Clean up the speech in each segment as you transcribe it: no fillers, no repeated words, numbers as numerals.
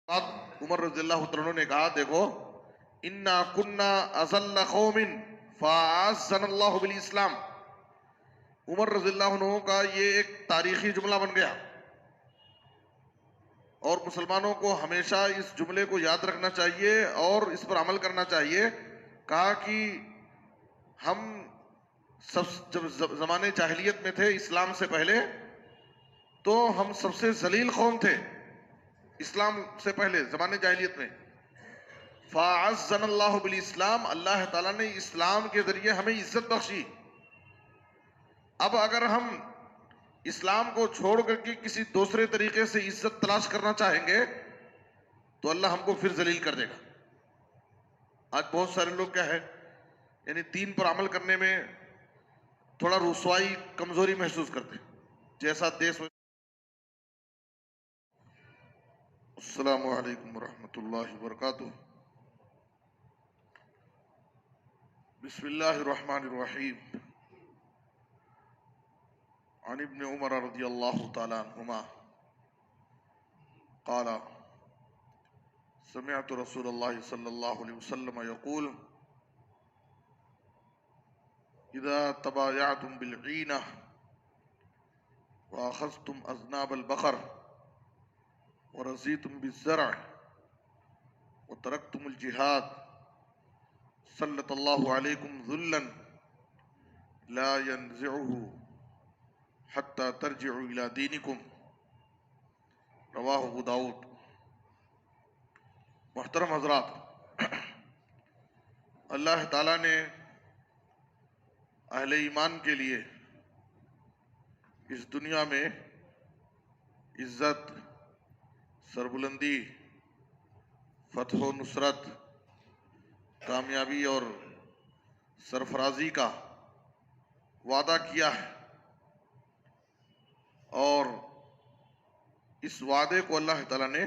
बाद उमर रज़ियल्लाहु तआला ने कहा, देखो, इन्ना कुन्ना अज़ल्ल कौमिन फ़अअज़्ज़नल्लाहु बिल इस्लाम। उमर रज़ियल्लाहु अन्हु का ये एक तारीखी जुमला बन गया और मुसलमानों को हमेशा इस जुमले को याद रखना चाहिए और इस पर अमल करना चाहिए। कहा कि हम सब जब जमाने जाहिलियत में थे, इस्लाम से पहले, तो हम सबसे जलील कौम थे। इस्लाम से पहले जमाने जाहिलियत में फ़अअज़्ज़नल्लाहु बिल इस्लाम, अल्लाह ताला ने इस्लाम के जरिए हमें इज्जत बख्शी। अब अगर हम इस्लाम को छोड़ करके किसी दूसरे तरीके से इज्जत तलाश करना चाहेंगे तो अल्लाह हमको फिर जलील कर देगा। आज बहुत सारे लोग क्या है, यानी दीन पर अमल करने में थोड़ा रुसवाई, कमजोरी महसूस करते हैं, जैसा देश। अस्सलामु अलैकुम वरहमतुल्लाहि वबरकातुहू। बिस्मिल्लाहिर रहमानिर रहीम। अन इब्न उमर रज़ियल्लाहु तआला अन्हुमा क़ाला समिअतु रसूलल्लाहि सल्लल्लाहु अलैहि वसल्लम यक़ूल इज़ा तबायअतुम बिल ईना व अख़ज़्तुम अज़नाबल बक़र व रज़ीतुम बिज़्ज़रअ व तरक्तुमुल जिहाद सल्लल्लाहु अलैकुम ज़ुल्लन ला यंज़िउहु हत्ता तरजिउ इला दीनिकुम। रवाहु अबू दाऊद। मोहतरम हज़रात, अल्लाह ताला ने अहले ईमान के लिए इस दुनिया में इज्जत, सरबुलंदी, फतह व नुसरत, कामयाबी और सरफराजी का वादा किया है और इस वादे को अल्लाह ताला ने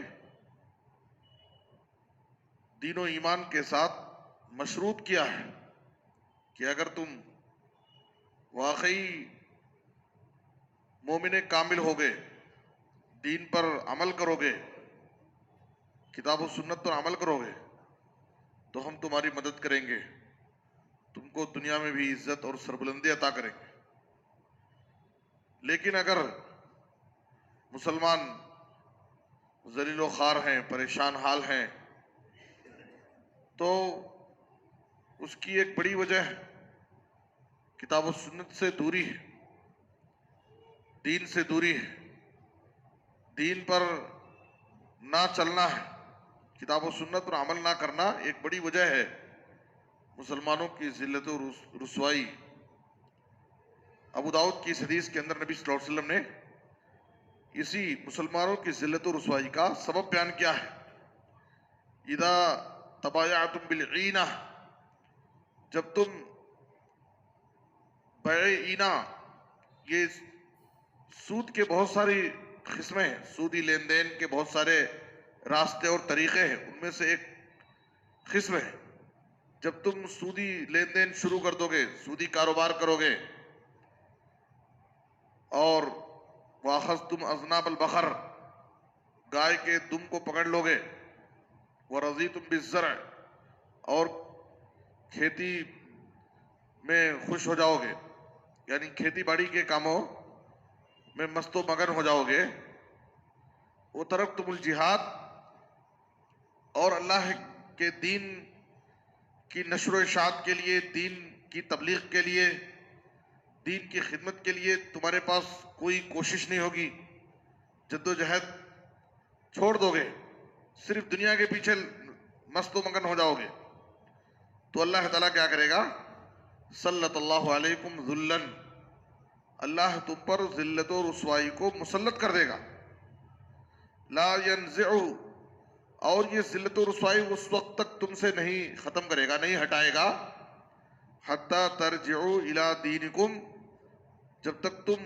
दीनो ईमान के साथ मशरूत किया है कि अगर तुम वाकई मोमिने कामिल होगे, दीन पर अमल करोगे, किताब व सुन्नत पर अमल करोगे, तो हम तुम्हारी मदद करेंगे, तुमको दुनिया में भी इज्जत और सरबुलंदी अता करेंगे। लेकिन अगर मुसलमान ज़लील ख़ार हैं, परेशान हाल हैं, तो उसकी एक बड़ी वजह किताब व सुन्नत से दूरी है, दीन से दूरी है, दीन पर ना चलना है, किताब व सुन्नत पर अमल ना करना एक बड़ी वजह है मुसलमानों की ज़िल्लत और रुसवाई। अबू दाऊद की इस हदीस के अंदर नबी सल्लल्लाहु अलैहि वसल्लम ने इसी मुसलमानों की ज़िल्लत और रुसवाई का सबब बयान किया है। इदा तबायअतुम बिल ईना, जब तुम बय ईना, ये सूद के बहुत सारी किस्में हैं, सूदी लेन देन के बहुत सारे रास्ते और तरीके हैं, उनमें से एक किस्म है जब तुम सूदी लेन देन शुरू कर दोगे, सूदी कारोबार करोगे और वाख़ज़्तुम अज़नाबल बक़र, गाय के दुम को पकड़ लोगे, व रज़ीतुम बिज़्ज़रअ, और खेती में खुश हो जाओगे, यानी खेती बाड़ी के कामों में मस्तो मगन हो जाओगे, वो तरक्तुमुल जिहाद, और अल्लाह के दीन की नश्र इशाअत के लिए, दीन की तबलीग के लिए, दीन की खिदमत के लिए तुम्हारे पास कोई कोशिश नहीं होगी, जद्दोजहद छोड़ दोगे, सिर्फ दुनिया के पीछे मस्तो मगन हो जाओगे, तो अल्लाह ताला क्या करेगा? सल्लल्लाहु अलैकुम ज़ुल्लन, अल्लाह तुम पर ज़िल्लत और रुसवाई को मुसल्लत कर देगा। ला यंज़िउ, और ये ज़िल्लत और रुसवाई उस वक्त तक तुमसे नहीं ख़त्म करेगा, नहीं हटाएगा, हत्ता तरजिउ इला दीनिकुम, जब तक तुम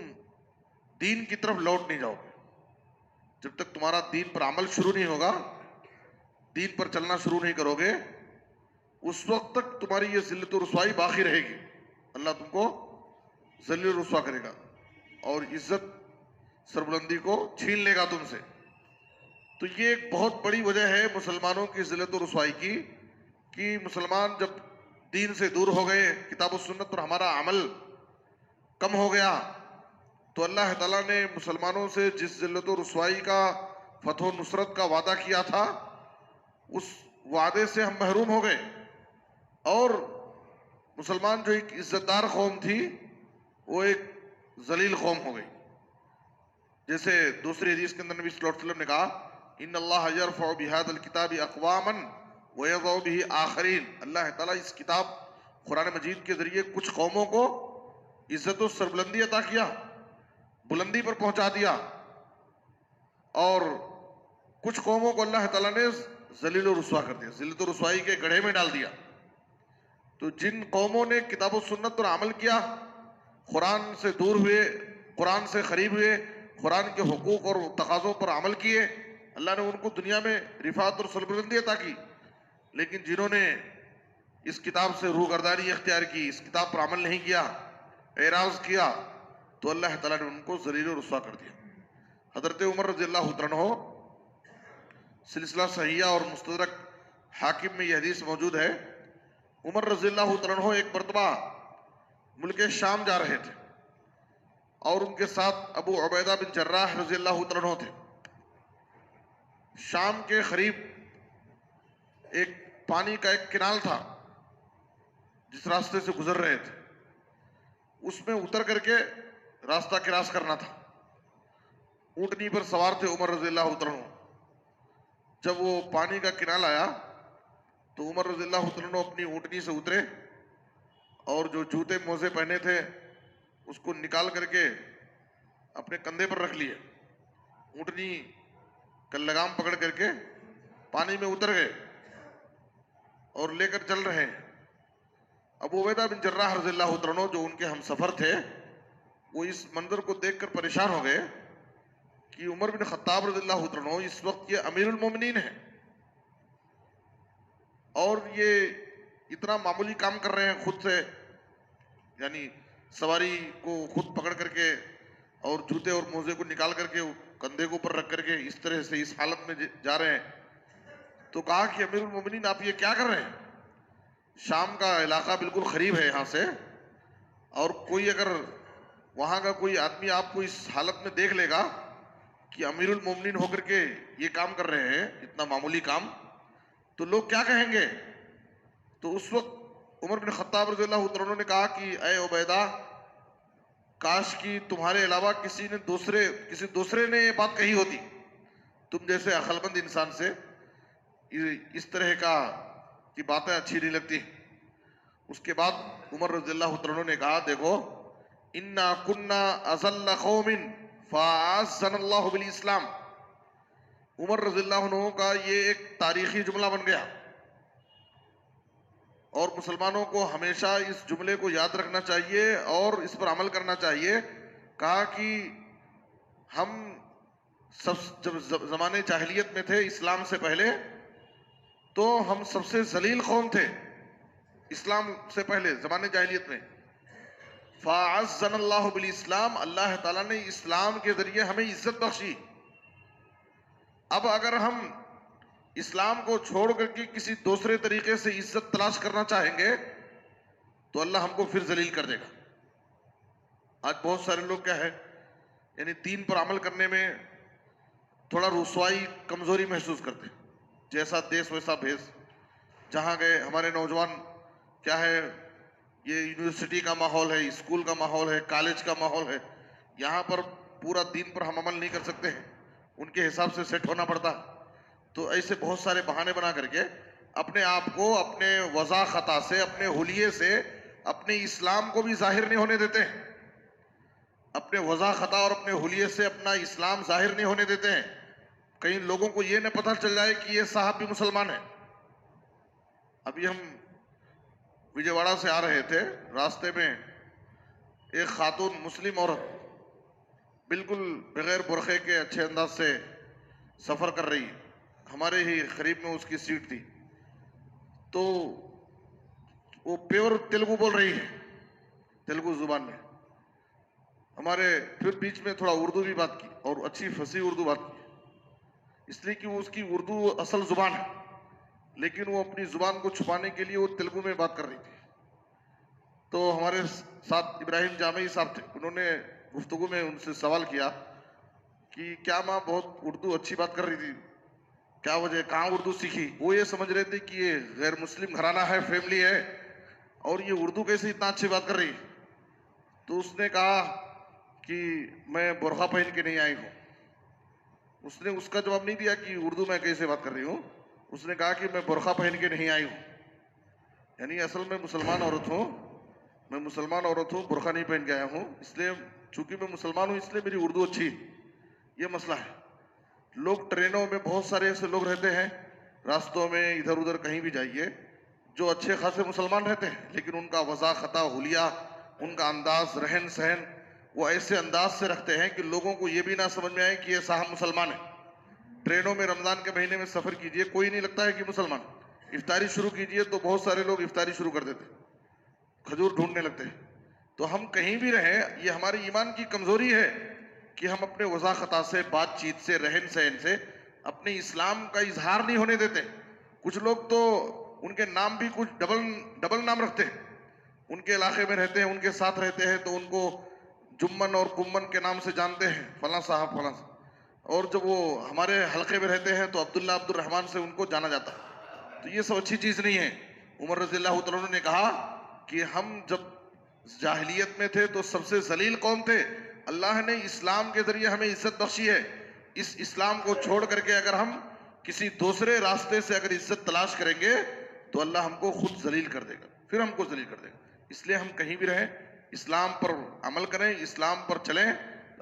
दीन की तरफ लौट नहीं जाओगे, जब तक तुम्हारा दीन पर अमल शुरू नहीं होगा, दीन पर चलना शुरू नहीं करोगे, उस वक्त तक तुम्हारी ये ज़िल्लत और रुसवाई बाकी रहेगी। अल्लाह तुमको ज़लील और रुसवा करेगा और इज्जत सरबुलंदी को छीन लेगा तुमसे। तो ये एक बहुत बड़ी वजह है मुसलमानों की जिल्लत और रुसवाई की, कि मुसलमान जब दीन से दूर हो गए, किताब और सुन्नत पर हमारा अमल कम हो गया, तो अल्लाह ताला ने मुसलमानों से जिस जिल्लत और रुसवाई का, फतह नुसरत का वादा किया था, उस वादे से हम महरूम हो गए। और मुसलमान जो एक इज्जतदार कौम थी, वो एक जलील कौम हो गई। जैसे दूसरी हदीस के अंदर नबी सल्लल्लाहु अलैहि वसल्लम ने कहा, इन्नल्लाह यरफ़उ बिहाज़ल किताबि अक़वामन व यज़उ बिही आख़रीन। अल्लाह ताला इस किताब कुरान मजीद के जरिए कुछ कौमों को इज्जत और सरबुलंदी अता किया, बुलंदी पर पहुंचा दिया, और कुछ कौमों को अल्लाह ताला ने जलील और रुसवा कर दिया, जिल्लत और रुसवाई के गड्ढे में डाल दिया। तो जिन कौमों ने किताब और सुन्नत पर अमल किया, कुरान से दूर हुए, कुरान से करीब हुए, कुरान के हुकूक और तकाज़ों पर अमल किए, अल्लाह ने उनको दुनिया में रिफात और सरबुलंदी अता की। लेकिन जिन्होंने इस किताब से रूगर्दारी इख्तियार की, इस किताब पर अमल नहीं किया, एराज किया, तो अल्लाह ताला ने उनको जलील और रुसवा कर दिया। हजरत उमर रज़ियल्लाहु अन्हु, सिलसिला सहिया और मुस्तदरक हाकिम में यह हदीस मौजूद है, उमर रज़ियल्लाहु अन्हु एक मरतबा मुल्क शाम जा रहे थे और उनके साथ अबू उबैदा बिन जर्राह रज़ियल्लाहु अन्हु थे। शाम के करीब एक पानी का एक किनाल था, जिस रास्ते से गुजर रहे थे, उसमें उतर करके रास्ता क्रॉस करना था। ऊंटनी पर सवार थे उमर रज़ियल्लाहु अन्हु। जब वो पानी का किनाल आया तो उमर रज़ियल्लाहु अन्हु अपनी ऊंटनी से उतरे और जो जूते मोजे पहने थे उसको निकाल करके अपने कंधे पर रख लिए। ऊंटनी का लगाम पकड़ करके पानी में उतर गए और लेकर चल रहे हैं। अबू उबैदा बिन जर्राह रज़ियल्लाहु अन्हु, जो उनके हम सफर थे, वो इस मंजर को देखकर परेशान हो गए कि उमर बिन खत्ताब रज़ियल्लाहु अन्हु इस वक्त ये अमीरुल मोमिनीन है और ये इतना मामूली काम कर रहे हैं खुद से, यानी सवारी को खुद पकड़ करके और जूते और मोजे को निकाल करके कंधे के ऊपर रख करके इस तरह से इस हालत में जा रहे हैं। तो कहा कि अमीरुल मोमिनीन, आप ये क्या कर रहे हैं? शाम का इलाका बिल्कुल करीब है यहाँ से, और कोई अगर वहाँ का कोई आदमी आपको इस हालत में देख लेगा कि अमीरुल मोमिनीन होकर के ये काम कर रहे हैं, इतना मामूली काम, तो लोग क्या कहेंगे? तो उस वक्त उमर बिन खत्ताब रज़ियल्लाहु अन्हु ने कहा कि ऐ उबैदा, काश कि तुम्हारे अलावा किसी दूसरे ने ये बात कही होती। तुम जैसे अक्लमंद इंसान से इस तरह की बातें अच्छी नहीं लगती। उसके बाद उमर रज़ियल्लाहु अन्हु ने कहा, देखो, इन्ना कुन्ना अज़ल्ल कौमिन फ़अअज़्ज़नल्लाहु बिल इस्लाम। उमर रज़ियल्लाहु अन्हु का ये एक तारीखी जुमला बन गया और मुसलमानों को हमेशा इस जुमले को याद रखना चाहिए और इस पर अमल करना चाहिए। कहा कि हम सब जब ज़माने जाहिलियत में थे, इस्लाम से पहले, तो हम सबसे जलील कौम थे। इस्लाम से पहले ज़माने जाहिलियत में फ़अअज़्ज़नल्लाहु बिल इस्लाम, अल्लाह ताला ने इस्लाम के जरिए हमें इज्जत बख्शी। अब अगर हम इस्लाम को छोड़ करके किसी दूसरे तरीके से इज्जत तलाश करना चाहेंगे तो अल्लाह हमको फिर जलील कर देगा। आज बहुत सारे लोग क्या है, यानी दीन पर अमल करने में थोड़ा रुसवाई, कमजोरी महसूस करते हैं। जैसा देश वैसा भेष। जहाँ गए हमारे नौजवान क्या है, ये यूनिवर्सिटी का माहौल है, स्कूल का माहौल है, कॉलेज का माहौल है, यहाँ पर पूरा दीन पर हम अमल नहीं कर सकते हैं, उनके हिसाब से सेट होना पड़ता। तो ऐसे बहुत सारे बहाने बना करके अपने आप को अपने वज़ा खता से, अपने हुलिये से, अपने इस्लाम को भी जाहिर नहीं होने देते हैं। अपने वज़ा खता और अपने हुलिये से अपना इस्लाम जाहिर नहीं होने देते हैं। कहीं लोगों को ये न पता चल जाए कि ये साहब भी मुसलमान है। अभी हम विजयवाड़ा से आ रहे थे, रास्ते में एक खातून मुस्लिम औरत बिल्कुल बगैर बुरखे के अच्छे अंदाज से सफ़र कर रही है। हमारे ही करीब में उसकी सीट थी। तो वो प्योर तेलुगु बोल रही है, तेलुगु जुबान में। हमारे फिर बीच में थोड़ा उर्दू भी बात की और अच्छी फसी उर्दू बात की। इसलिए कि वो उसकी उर्दू असल जुबान है, लेकिन वो अपनी जुबान को छुपाने के लिए वो तेलुगु में बात कर रही थी। तो हमारे साथ इब्राहिम जामई साहब थे, उन्होंने गुफ्तगू में उनसे सवाल किया कि क्या माँ बहुत उर्दू अच्छी बात कर रही थी, क्या वजह, कहाँ उर्दू सीखी? वो ये समझ रहे थे कि ये गैर मुस्लिम घराना है, फैमिली है, और ये उर्दू कैसे इतना अच्छी बात कर रही है। तो उसने कहा कि मैं बुर्का पहन के नहीं आई हूँ। उसने उसका जवाब नहीं दिया कि उर्दू में कैसे बात कर रही हूँ, उसने कहा कि मैं बुर्का पहन के नहीं आई हूँ, यानी असल में मुसलमान औरत हूँ, मैं मुसलमान औरत हूँ, बुर्का नहीं पहन के आया हूँ, इसलिए चूंकि मैं मुसलमान हूँ इसलिए मेरी उर्दू अच्छी, ये मसला है। लोग ट्रेनों में बहुत सारे ऐसे लोग रहते हैं, रास्तों में इधर उधर कहीं भी जाइए, जो अच्छे खासे मुसलमान रहते हैं, लेकिन उनका वज़ा खता हुलिया, उनका अंदाज रहन सहन वो ऐसे अंदाज से रखते हैं कि लोगों को ये भी ना समझ में आए कि ये साहब मुसलमान है। ट्रेनों में रमजान के महीने में सफर कीजिए, कोई नहीं लगता है कि मुसलमान। इफ्तारी शुरू कीजिए तो बहुत सारे लोग इफ्तारी शुरू कर देते, खजूर ढूंढने लगते हैं। तो हम कहीं भी रहें, ये हमारी ईमान की कमजोरी है कि हम अपने वज़ा खता से, बातचीत से, रहन सहन से अपने इस्लाम का इजहार नहीं होने देते। कुछ लोग तो उनके नाम भी कुछ डबल डबल नाम रखते हैं, उनके इलाके में रहते हैं, उनके साथ रहते हैं, तो उनको जुम्मन और कुम्मन के नाम से जानते हैं, फला साहब फला साहब। और जब वो हमारे हलके में रहते हैं तो अब्दुल्ला अब्दुल रहमान से उनको जाना जाता है। तो ये सब अच्छी चीज नहीं है। उमर रज़ियल्लाहु तआला अन्हु ने कहा कि हम जब जाहिलियत में थे तो सबसे जलील कौन थे, अल्लाह ने इस्लाम के जरिए हमें इज्जत बख्शी है। इस इस्लाम को छोड़ करके अगर हम किसी दूसरे रास्ते से अगर इज्जत तलाश करेंगे तो अल्लाह हमको खुद जलील कर देगा, फिर हमको जलील कर देगा। इसलिए हम कहीं भी रहें, इस्लाम पर अमल करें, इस्लाम पर चलें,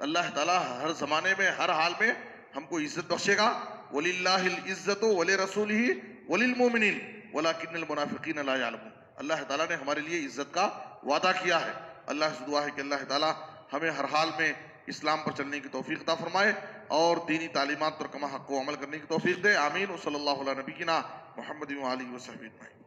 अल्लाह ताला हर जमाने में, हर हाल में हमको इज्जत बख्शेगा। वलिल्लाहिल इज्जतु वली रसूलिही वलिल मोमिनीन वलाकिन्नल मुनाफिकीन ला यअलमून। अल्लाह ताला ने हमारे लिए इज्जत का वादा किया है। अल्लाह से दुआ है कि अल्लाह ताला हमें हर हाल में इस्लाम पर चलने की तौफीक अता फरमाए और दीनी तालीमात पर कमा हक़ को अमल करने की तौफीक दे। आमीन। सल्लल्लाहु अलैहि नबीना मुहम्मद व आलिहि व सहबिहि अजमईन।